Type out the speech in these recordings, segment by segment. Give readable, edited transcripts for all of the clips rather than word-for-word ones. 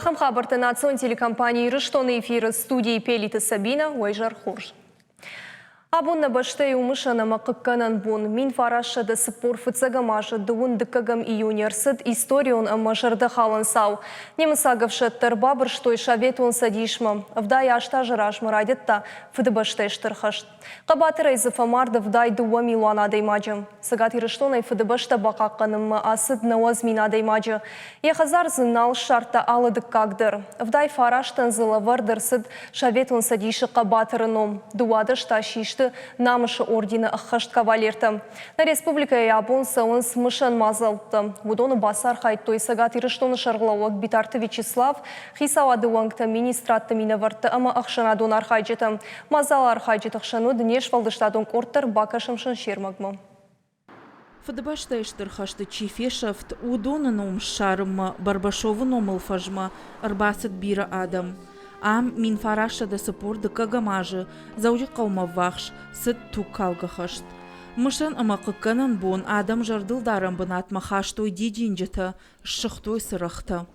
Хамхабарты национ телекомпании Рыштоны эфиры студии Пелиты Сабина Уайжар Хурж. Абунна баштай умышана мақыққанан бун. Мин фарашады спор фыцагамажы дуын дыккагам июнерсыд историон амажырды халын сау. Немысагавшы тырбабыр штой шаветуын садишма. Вдай ашта жырашмы райдетта фыды баштай штырхашт. Қабатыр айзы фамарды вдай дуа милуан адаймаджы. Сагат ирыштонай фыды башта бақаққанымы асыд науаз мин адаймаджы. Ехазар зынал шарта алыдық кагдыр. Вдай фараштан зыла вардырсыд шаветуын садиші қабатырыном. Дуады шташишты намышы ордені аққашт кавалерті. На республика ябун сауын смышан мазалты. Будоны басар хайтой сагат ирыштоны шарғылауық битарты Вячеслав хисауады уаңты министратты минаварты ама ақшана донар хайджеті. Мазалар хайджеті ақшану дінеш валдыштадың корттыр бакашымшын шермагмы. Фадыбашта иштырхашты Чифешевт удонын умшарымы Барбашовын омылфажмы арбасыт бирі адам. Ам мин фарашада сапорды кагамажы, зауджы қаумавақш, сыт тук калгахашт. Мышын амақыққанын бон адам жардылдарым бынат махаштой дидинджеті, шықтой сырықты.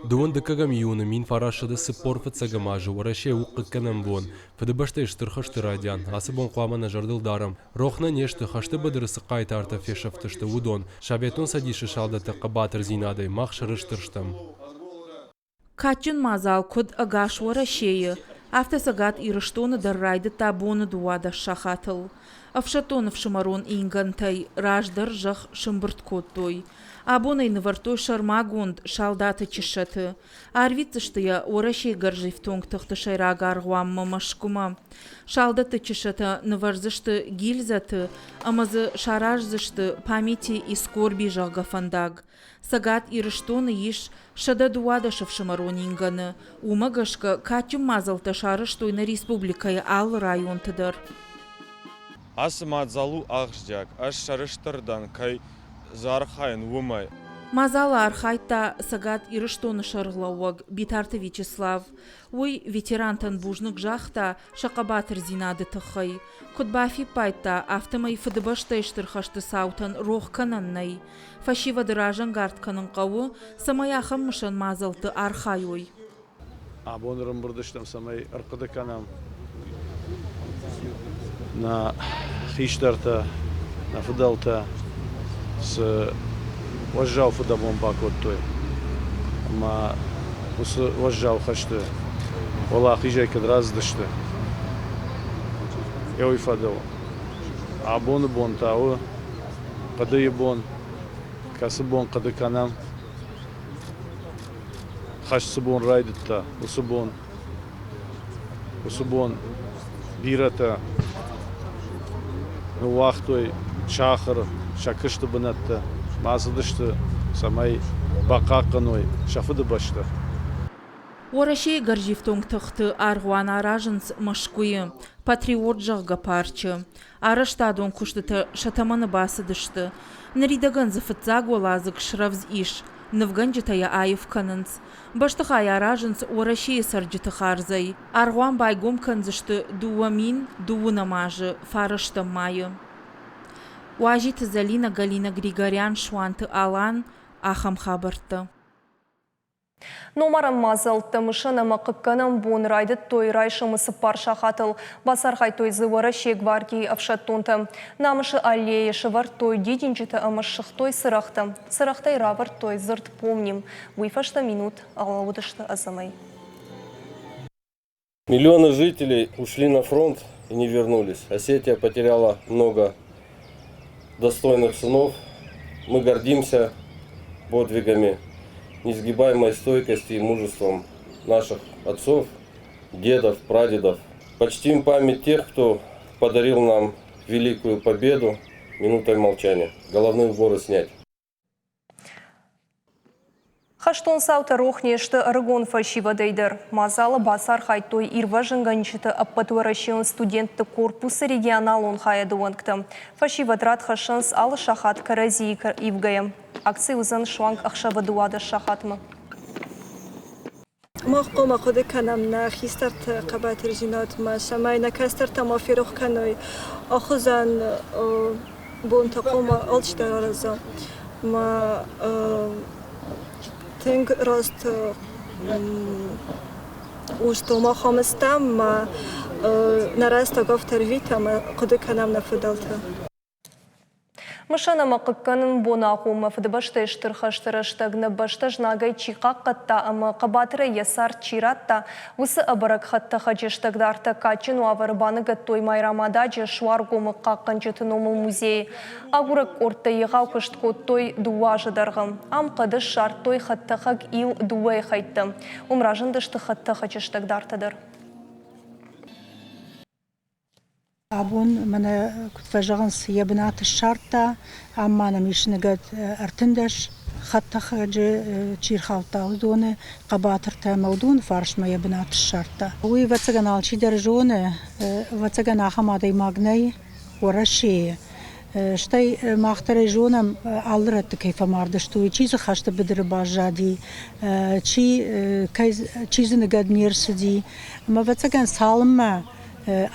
Дуын дыкагам июны мин фарашада сапор фыцагамажы, ураще уқыққанын бон. Фадыбашта иштырхашты радиан, асы бон қламана жардылдарым. Рохна нешті хашты бадырысы қайтарты фешевтышты удон, шабетон садиші шалдаты қабатыр зинадай мақ шырыштырштым. Качын мазал код агаш уарашея, автосагат ирыштоны даррайды табоны дуада шахатыл. Афшатонов шамарон ингантай, раждар жах шымбырт коттой. Абонай навартой шармагунд шалдаты чешаты. Арвицыштыя уарашей гаржив тонгтыхты шайрагар гуамма машкума. Шалдаты чешаты наварзышты гильзаты, амазы шаражзышты памяти и скорби жагафандаг. Сагат ирыштоны иш шада дуада шавшамарон инганы. Умагашка качым мазалта шарыштой на республикая ал район тыдар. Асы мадзалу ағждяк, аш шарыштырдан кай зархайын умай. Мазала архайта сагат ирыштоны шарғлауаг битарты Вячеслав. Уй ветерантан бужнык жахта шақабатыр зинады тұхай. Кудбафи пайта автомай фыдыбашта иштырхашты саутан роқ кананнай. Фашива дыражан гартканын қауы самаяхам мышан мазалты архай ой. Абонырым бұрдыштым самай арқыды канам. На хиштарта, на фудалта с вожжал фудабом бакоттой. Ама усы вожжал хашты. Ола хижай кадраздышты. Эой фадал. Абоны бон тау, қады бон, касы бон қады канам. Хашсы бон райдытта, усы бон бирата. Нуахтой шахыр, шакышты бынатты, мазыдышты, самай бақақыной, шафыды башты. Уарашей гаржифтонг тұқты арғуан аражынс машкуы, патриот жағға парчы. Араштадон күштіті шатаманы басыдышты. Наридаган зыфытзаг олазық шыравз иш, навган жытая айыв канынс. Баштықай аражынс уарашей саржыты харзай. Арғуан байгом канзышты дуамин, дуынамажы, фарышты майы. Уажиты Залина Галина Григорян шуанты алан, ахам хабарты. Номарам мазалты мышына мақыққанам бон райды той райшымысы парша хатыл. Басархай той зывара шегварги авшаттунты. Намышы аллея шывар той дидинчеті амышық той сырахты. Сырахтай равар той зырт помним. Выйфашта минут алаудышты азамай. Миллионы жителей ушли на фронт и не вернулись. Осетия потеряла много достойных сынов. Мы гордимся подвигами, несгибаемой стойкостью и мужеством наших отцов, дедов, прадедов. Почтим память тех, кто подарил нам великую победу минутой молчания. Головные уборы снять. Хаштон саута рохнешті аргон фальшива дейдер. Мазалы басар хайтой ирва жынганчыты аппатуарашион студентті корпусы регионал он хаяды оңкты. Фальшива драт хашынс алы шахат карази ивгая. Акции узан шуанг ақшавы дуады шахатмы. مقام خود کنم نه خیسترت قبات رجینات ما شمای نکسترت ما فیروخ کنوی آخوزن بون تقوم آلش در آرزا ما тинг рост уж дома хамстам нараста гофтер витам кудыканам на фудалта. Мышана мақыққанын бонақуымы фыдыбашты іштірхаштырыштығыны башты жнагай чиқа қатта амы қабатыры есар чиратта ұсы абырық хатты хачыштығдарты качын уавырбаны гаттой майрамада жешуар гомы қаққын жетіномы музей. Агурық орты еғау күшт коттой дуа жыдарғым. Ам қыдыш шарттой хатты хақ ил дуай қайтты. Умражындышты хатты хачыштығдартыдыр. Абун мене кутфажагынс ябнат шарта, аммана мишнегат артындаш хатта хаджи чирхалта удоны кабатырта маудун фаршма ябнат шарта. Уи вацаганал чидержоны вацагана хамадай магней ораши. Штай махтары жонам алрат кайфа мардышту чизы хашта бедр бажади чизы негад мирсуди. Ма вацаган салма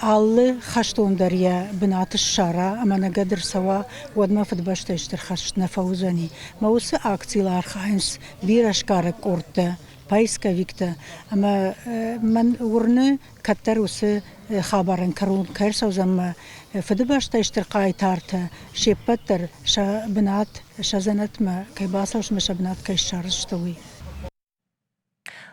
аллы хаштондарья бнат шара амана гадр сава водма фдбашта иштер хашна фаузани маусы акциялар хайнс вирашкара корта пайска викта ама мен урны каттар усы хабарын карун кайрсаузам фдбашта иштер кайтарта шепаттар ша бнат шазанатма кайбасауш мешабнат кайшарштуи.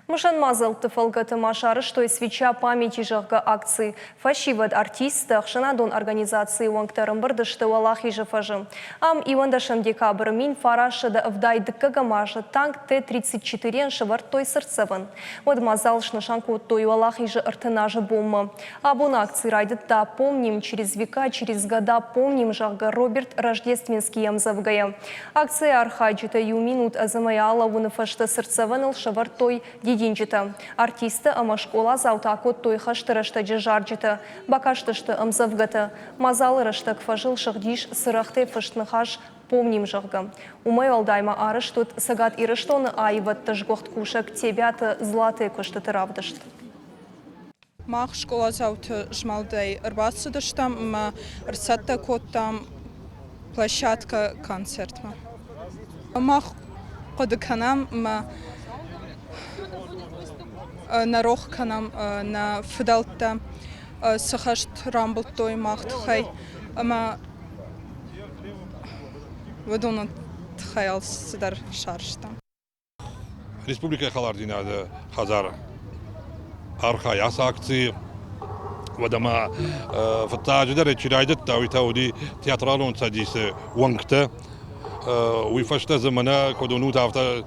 Мышан мазал тыфалгаты машары, что и свеча памяти жахга акции. Фашивад артиста, шанадон организации уангтарым барды, что Аллахи жафажым. Ам ивандашам декабрь мин фараша да вдай дыккага маша танк Т-34 шавар той сырцеван. Вот мазал шнашанку той Аллахи же артынажа бомма. Абон акции райдет да помним через века, через года помним жахга Роберт Рождественский ямзавгая. Акция архаджита ю минут азамаяла вунафашта сырцеваныл шавар той артиста ама школа заутакот той хаштырышта жежарджита, бакаштышты амзавгата, мазалы рыштак фажыл шагдиш сырахте фаштныхаш помним жахга. Умай алдайма арыш тут сагат ирыштоны айват тажгохт кушак тебята златы куштаты равдышт. Мах школа заут жмалдай рбасыдыштам, рсатта коттам площадка концертма. Мах кодыканам на рохканам на фдалта сахашт рамбл той махт хай ама выдонат хаял сдар шарштам. Республика Халардинада Хазар архаяс акции ودما فتاجدر تشرايدت تاوي تاودي تياترالون تاديس وانكتا ويفشت زمنا كودونو تافتا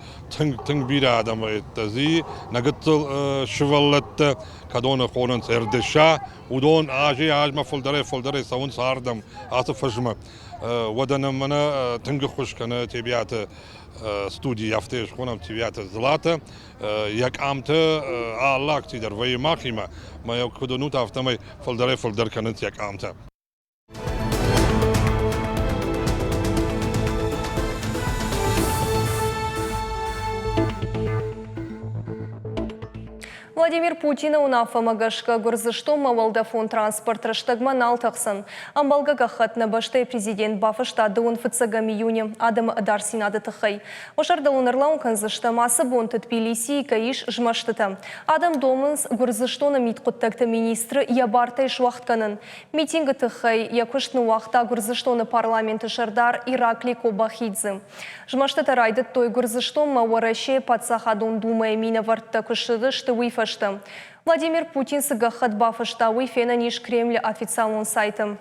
تنگ بيرا آدم تزي نقتل شغلت كدون خونن سردشا ودون آج ما فلدري سون ساردم آسف فجمة ودنا منا تنگ خوش كنا تبيات ستودي يفتش خونم تبيات زلاته يك عمت الله كتير ويا ماخيمة ما يكودونو تافتا ما فلدر كنت يك عمته. Владимир Путин унафа магашка гурзыштома валдафон транспорт раштагман алтахсан. Амбалгага хатна баштай президент бафышта дуын фыцагам июне адам дарсинады тахай. Ошардалун ырлаун канзыштамасы бонты Тбилиси и каиш жмаштыта. Адам домынс гурзыштона миткуттакта министры ябартай шуахтканын. Митинга тахай якуштны уақта гурзыштона парламенты шардар Иракли Кобахидзе. Жмаштыта райды той гурзыштома уараше пацахадон думая мина вартта кушыды шты выйфашты. Владимир Путин сыгахат бафышта уйфена ниш Кремля официальным сайтом.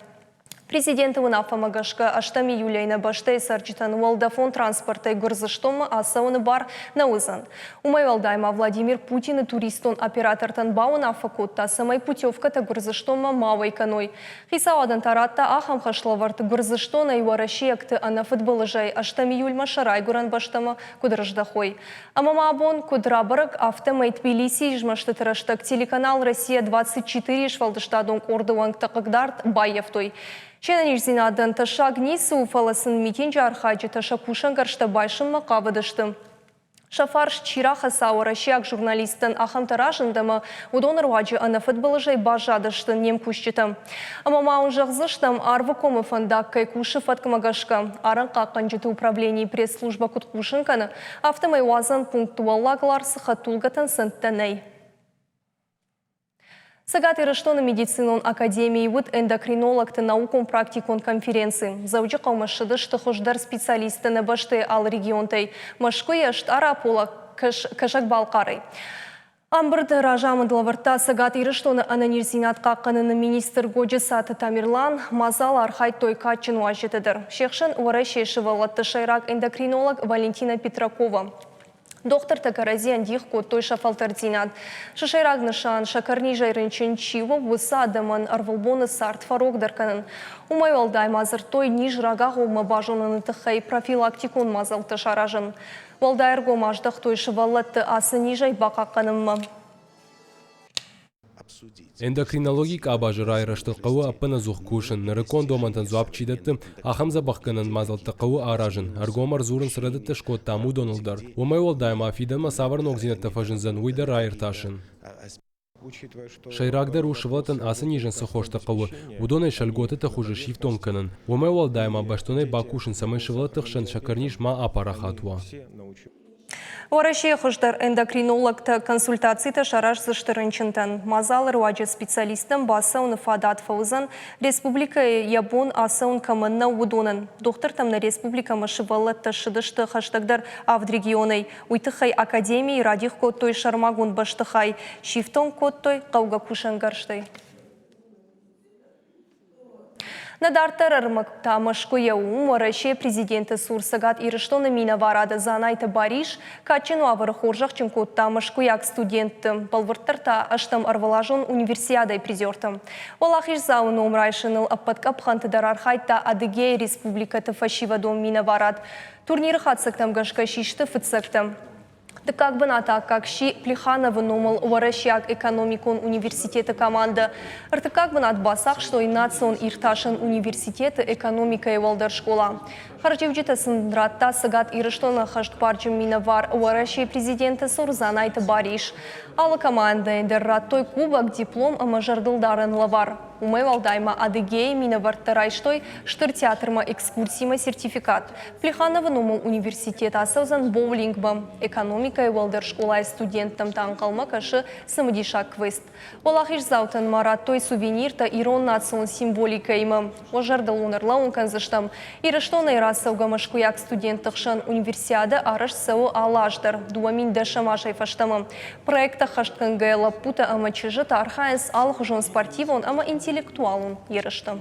Президент унафа магашка аштами юлейна баштай сарчитан валдафон транспорта и гурзыштома асауны бар на узан. Умай валдайма Владимир Путин и туристон оператор танбауна факотта самай путевка та гурзыштома мавай каной. Хисауадан таратта ахам хашлаварт гурзыштона и варашиякты ана футболыжай аштами юльма шарай гуран баштама кудраждахой. Амама абон кудрабарак автомай Тбилиси жмашты тараштак телеканал Россия-24 швалдыштадон ордуанг такагдарт байевтой. Ченаниш зинадан таша гнису фаласын митинджа архаджи таша кушан гаршта байшын мақавыдышты. Шафарш чираха сауырашяк журналистын ахамтаражындымы удоныр ваджи ана футболыжай бажадыштын нем кущитым. Ама маун жағзыштым арвы комы фандак кай куши фаткамагашка. Арын қаққан жеті управлений пресс-служба куткушынканы автомай уазан пунктуаллаглар сыхатулгатын сынттанай. Сагат Ирыштоны медицинон академии вуд эндокринологты наукон практикон конференции. Заучи қаумашыды штыхождар специалисты на башты ал регионтай. Машкуя штарапола кашак балқарай. Амбырды ражамын лаварта Сагат Ирыштоны ананирзинат қаққанын министр Годжисаты Тамирлан мазал архай той качын уажетідір. Шекшін уара шешівалатты шайрак эндокринолог Валентина Петракова. Доктор Такаразиан дихко той шафалтардинат. Шашайрак нышан шакарни жайрынчын чиво вуса адаман арвалбоны сарт фарок дарканын. Умай валдай мазыр той ниж рагаху мабажонын тыхай профилактикон мазалты шаражын. Валдайырго маждах той шывалатты асы нижай бақаққанымма. Эндокринологик абажы райрашты қауы аппына зух кушын, нарыкон домантан зуап чидатты, ахамза баққанын мазалты қауы аражын, аргомар зурын сырадытты шкот таму донылдар. Умай олдайма афидан масавар ногзинатты фажынзан уйда райырташын. Шайрагдар ушывлатын асы нижын сыхошты қауы, удонай шальготыты хуже шифтон кынын. Умай олдайма баштонай бакушын самай шывлатықшын шакарниш ма апарахатуа. Орашия хождар эндокринологта консультацията шараш зыштырынчынтан. Мазалыр ваджи специалистам басаун фадат фаузан республика ябон асаун камынна удонын. Доктор тамна республика машывалатта шыдышты хаштагдар авдрегионай. Уйтыхай академии радих коттой шармагун баштыхай. Шифтон коттой қауга кушангарштай. Надартар армакта машкуя Орашия президенты Сурсагат Ирыштоны мина варады занайты бариш, качыну авары хоржақ чынкотта машкуяк студентты. Балвырттарта аштам арвалажон универсиадай призертым. Олахиш заун омрайшыныл аппаткап хантыдар архайта Адыгея республикаты фашивадон мина варад. Турниры хатсыктам гашка шишты фыцыктым. Да как бы на так, как Ши Плеханова номал Орашияк экономикон университета команда. Это как бы над басах, что и национ Ирташин университета экономика и валдар школа. Харчевджита сындратта Сагат Ирыштона хашт парчым миновар Орашия президента Сурзанайта Бариш. Алла команда эндеррат той кубок диплом амажардылдарын лавар. Умай валдайма Адыгея миновар тарайштой штыр-театрма экскурсима сертификат. Плеханова номал университет асаузан боулингбам. Экономика и валдар школа студентам танкалма кашы самодишак квест. Олахиш заутан марат той сувенир та ирон национ символика има. Ожардалунарла унканзыштам. Ирыштона ирасауга машкуяк студентықшан универсиада араш сау алаждар. Дуамин дашамашай фаштамам. Проекта хашткан гайла пута ама чижыта архаенс алхужон спортивон ама интеллектуалун ерыштам.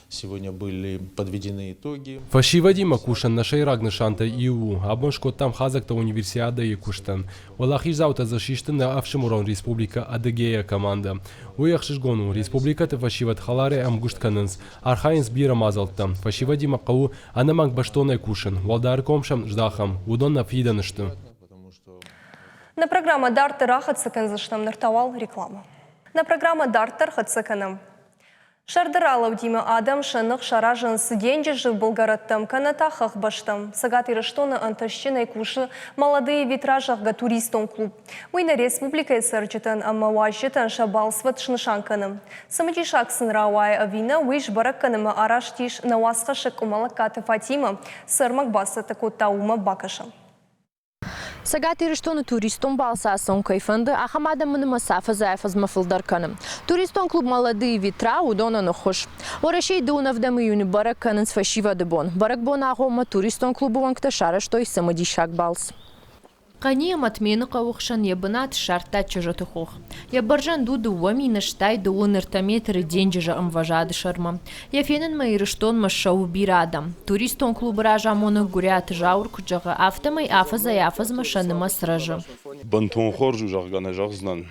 Сегодня были подведены итоги. Фашивадима кушан на шайраг нышанта ИУ, абоншко там хазакта универсиада и куштан. Олахиш заута защиштан на Авшимурон республика Адыгея команда. Уяхшишгону республиката фашиват халаре амгуштканынс, архаинс бира мазалтам. Фашивадима кау анаманг баштонай кушан, валдар комшам ждахам, удон на фиданышту. На программа Дартер Ахатсакан заштам нартавал реклама. На программа Дартер Хатсаканам. Шардыралау дима адам шанық шаражын сыденжі Болгараттам канатахах баштам. Сагат Ирыштоны антащинай куши молодые витражахга туристон клуб. Уйна республика сарчитан амма важитан шабалсват шнышанканым. Самадишак сынрауай авина уйш баракканыма араштиш навасхашык умалакаты Фатима сырмак баса такота ума бакашам. Сагат Ирыштоны туристон балсасын кайфынды, ахамада мыны масафа зайфаз мафылдар каным. Туристон клуб молодые ветра удонаны хуш. Орашей дуунавдамы юни барак канын сфашива дебон. Барак бон ахома туристон клубу ванкта шара, что и самодишак балс. Қания матмені қауықшан ебінат шарта чыжыты хоқ. Ябаржан дуду уамины штай дуын ыртаметры денжежа ымважады шарма. Яфенін ма Ирыштон ма шау бирадам. Туристон клубы ражамоны гурят жаур күджаға автомай афаза яфаз машаны ма сражы. Бантон хоржу жағғаны жағзнан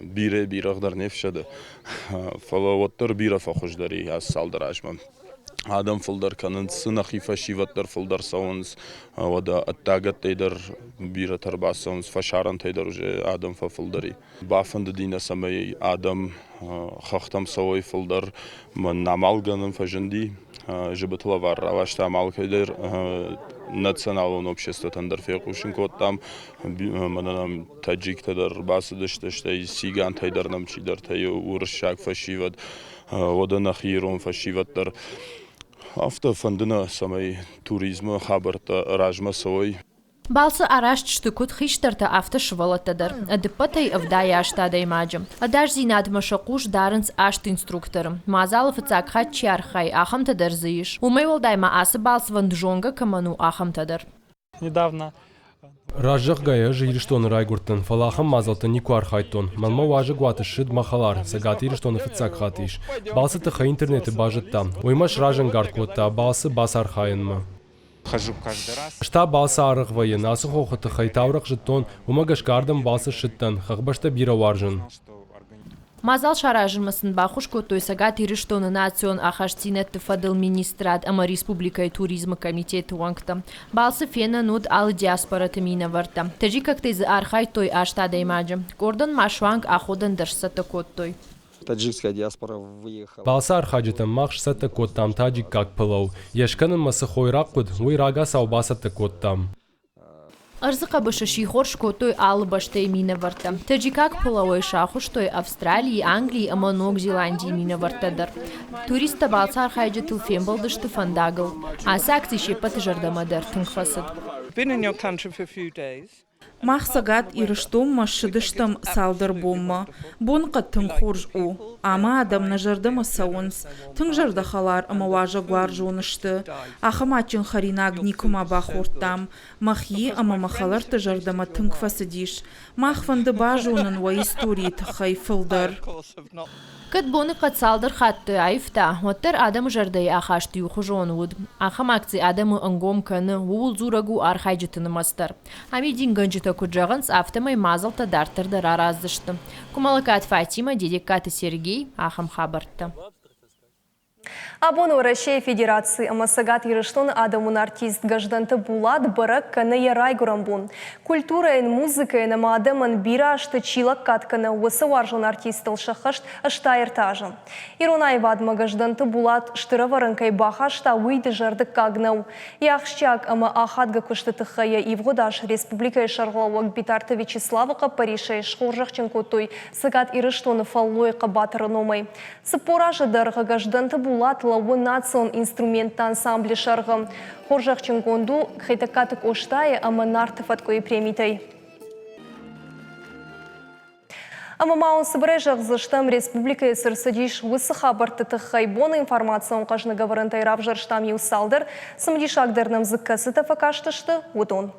бире бирағдар нефшады. Фалаваттар бира фахуждари аз салдарашмам. Адам фылдар канын сынақ ифашиваттар фылдар сауыныз, вада аттагат тейдар бира тарбасауыныз, фашаран тейдар уже адам фа фылдари. Бафынды дина самай адам хақтам сауай фылдар намалганын фажынди, жибытлавар алашта малкедер националон общество тандерфекушин коттам мананам таджик тадер басыдыштыштай сиган тайдарнам чидар тай уршак фашиват одана хирон фашиваттар автофандына самай туризма хабарта ражма сой Балсы араш штыкут хиштарта автошвалатадар. Адыпатай авдая аштадай маджам. Адаш зинад машакуш дарынс ашт инструктором. Мазалов цакхат чархай ахамтадар зыиш. Умейвалдай асы балс ванджонга каману ахамтадар. Недавно Ражжах гая жирштон райгуртан, фалахам мазалтан никуар хайтон. Малма важа гуатышид махалар, сагат ирштон фицак хатиш. Балсы тыха интернеты бажыттам. Уймаш ражан гардкотта, балсы басар хайынма. Хожу каждый раз. Шта балсы арық вайын, асы хохыты хайтаврық жыттон, умагаш гардам балсы шыттан, хахбашта бира варжын. Мазал шаражымасын бахуш котой сагат ирштон национ ахаштинет фадыл министрат ама республика туризма комитет уангта. Балсы фена нуд алы диаспора тамина варта. Тажи как ты архай той аштадай маджа. Кордон машванг аходан дашсата коттой. Таджикская диаспора выехала. Балсы архаджитам махшсата коттам таджик как пылау. Ешканын масы хойрақуд, уй рага саубасата коттам. Арзыка башаши хорш котой алы баштай мина варта. Таджикак пылауай шахуш той Австралии, Англии, ама Ног Зеландии мина вартадар. Туриста балсы архайджа тылфен балдышты фандагыл. Асы акциши патыжардамадар тыңфасыд. Been in your country for a few days. Махсагат ирштом машыдыштам салдар бомма. Бонқа тыңхорж у. Ама адам нажардама сауынс. Тыңжарда халар ама важа гуар жонышты. Ахамачын харинаг никума бахортам. Махи ама махалар тажардама тыңфасыдиш. Махфанды бажонын ва истории тахай фылдар. Кыт боны катсалдар хатты айфта. Оттар адам жардай ахашты юхужон уд. Ахамакцы адамы ангом каны уул зурагу архайджытыны мастар. Ами динганджыта куджаганс автомай мазалта дартырдар араздышты. Кумалакат Фатима, дедикаты Сергей, ахам хабарта. Абону Россия Федерации амасагат ирыштон адамун артист гажданты булат барак каны ярай гурамбун. Культура и музыка и нама адамын бира ашты чилак катканы уысы варжын артистыл шахашт аштайыртажын. Иронайва адма гажданты булат штыра варынкай бахашта уйды жарды кагнау. Яхшчак ама ахадга кушты тыхая Ивгодаш республика шарглауак битарты Вячеславака Паришай шхоржахчын котой сагат ирыштоны фаллойка батырыномай. Сыпоражы дарга гажданты булат лауы национ инструмент ансамбле шаргы. Хоржахчын гонду хайтакатык оштайы ама нартыфаткой премитай. Ама маун сыбрежах заштам республика сырсадиш высы хабарты тыхайбоны информацион қажны говорынтай равжарштам юсалдыр, сымдишагдырным зыккасы тафакаштышты удон.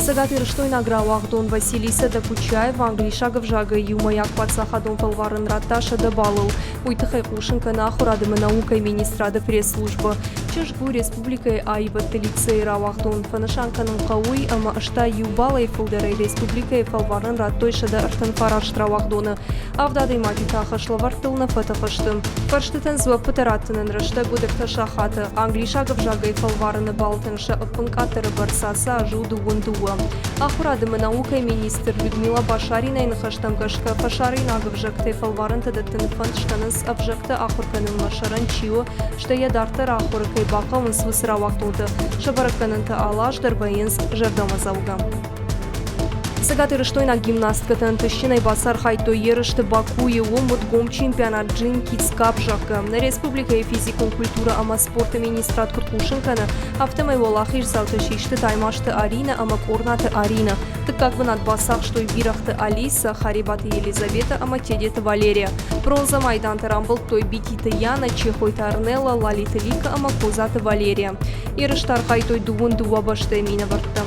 Сагат ирыштойна грауахдон Василиса Докучаев, Англишагов жага юмаяк пацахадон фалварын ратташа дабалыл. Уйтыхай кушынка нахурадымы наукай министрада пресс-служба. Чешгу республикай айбатты лицей рауахдон. Фанышанканың қауй, ама ашта юбалай фылдарай республикай фалварын раттойшада артын фараш рауахдоны. Авдадай матита хашлавартылна фатахаштым. Фарштытын звап патараттынын рашта гудырта шахаты. Англишагов жагай фалварыны балтынша ыппынкатыры барсаса ажуду вундуа. Ахурадымы наукай министр Людмила Башарина инхаштам кашка Башарина агвжакты фалварынты даттын фантштаныс авжакты ахурканын машаран чио, что я дартыр ахуркай бақауын свысыра вақтуды. Шабаракканынты алаш дарбайынс жардамазауга. Сагат ирыштойна гимнастка тантыщинай басар хайтой ерышты Баку и омут гом чемпионат джин кицкап жакы. На республика и физикум культура ама спорта министрат Куркушинканы автомай волахиш залтышишты таймашты Арина ама корнаты Арина. Так как бы над басах, что и бирахты Алиса, Харибаты Елизавета ама тедеты Валерия. Бронза майданты рамбыл той бититы Яна, Чехойты Арнелла, Лалиты Лика ама козаты Валерия. Ирыштар хайтой дувун дувабашты мина варта.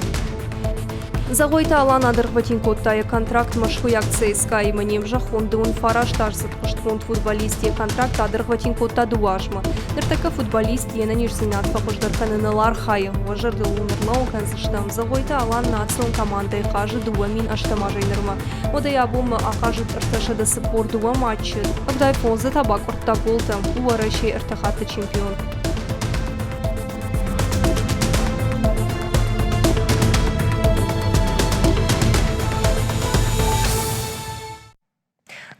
Загойта алан адырхватин коттая контракт машхуяк ЦСКА и манем жахонды он фараш тарсат куштфонд футболисте контракт адырхватин котта дуашма. Ныртака футболист ена нижзинат факушдарканы лархай. Важарды лунырмау канзыштам. Загойта алан национ командой хажы дуамин аштамажай нырма. Ода я бомма ахажыт арташада сыпор дуа матчы. Агдай фонзы табак орта голтам. Уарашей артахаты чемпион.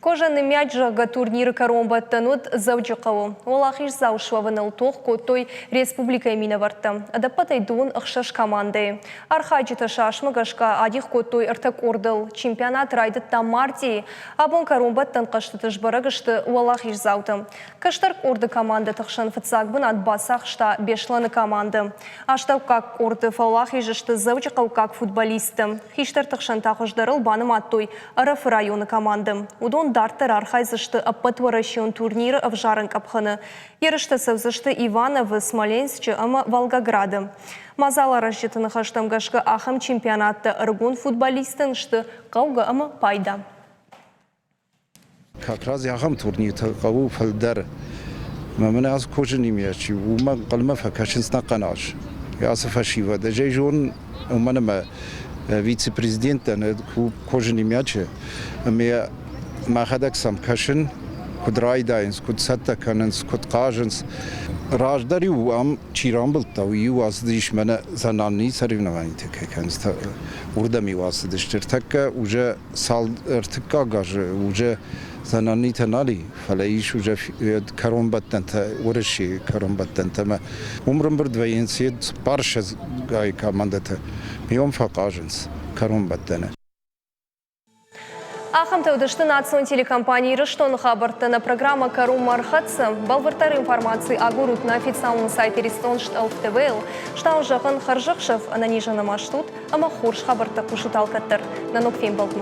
Кожаны мяч жағы турниры каромбаттанут завджықауы. Ол ақиш заушвавыныл тоқ көттой республика еміне варты. Адапатай дуын ұқшаш команды. Архаджита шашмығашқа адих көттой ұртық ордыл. Чемпионат райдытта марти. Абон каромбаттан қаштытыш барағышты ол ақиш зауты. Каштарк орды команды тұқшын фытсақбын атбасақшта бешланы команды. Аштау как орды фаулақишышты завджықау как футболисты. Хиштар тұқшын тақыждарыл баным аттой Араф районы команды. Удон дартыр архайзышты аппатваращион турниры в жарын капханы. Ерышты савзышты Иванов, Смоленсчы, ама Волгограды. Мазала разжетыны хаштамгашқы ахам чемпионатты ыргон футболистын шты қауғы ама пайда. Как раз ахам турнирты қауы фалдар. Мамына аз кожын имячи, ума қалма факашын снақанаш. Ясы фашива. Дәжей жон уманама вице-президента кожын имячи. Аме махадак самкашын, куд райдайнс, куд саттаканынс, куд қажынс. Раждари уам чирамбылта, уйу асыдыш мана зананни сарывнавани текекенс. Урдами васыдыштыр. Такка уже сал ыртыкка гажы, уже зананни танали. Фалаиш уже каромбаттанта, урыши каромбаттанта. Умрым бір двоенсиет парша гай командата. Миом фақажынс каромбаттана. Ахам тәудішті национ телекомпании Рыштон хабартына программа «Карум Мархатсы» балвыртар информации агурут на официальном сайте Ристоншт ЛТВЛ, что уже хан Харжакшев ананижана маштут, ама хорш хабарта кушутал каттыр. На нокфейм балкну.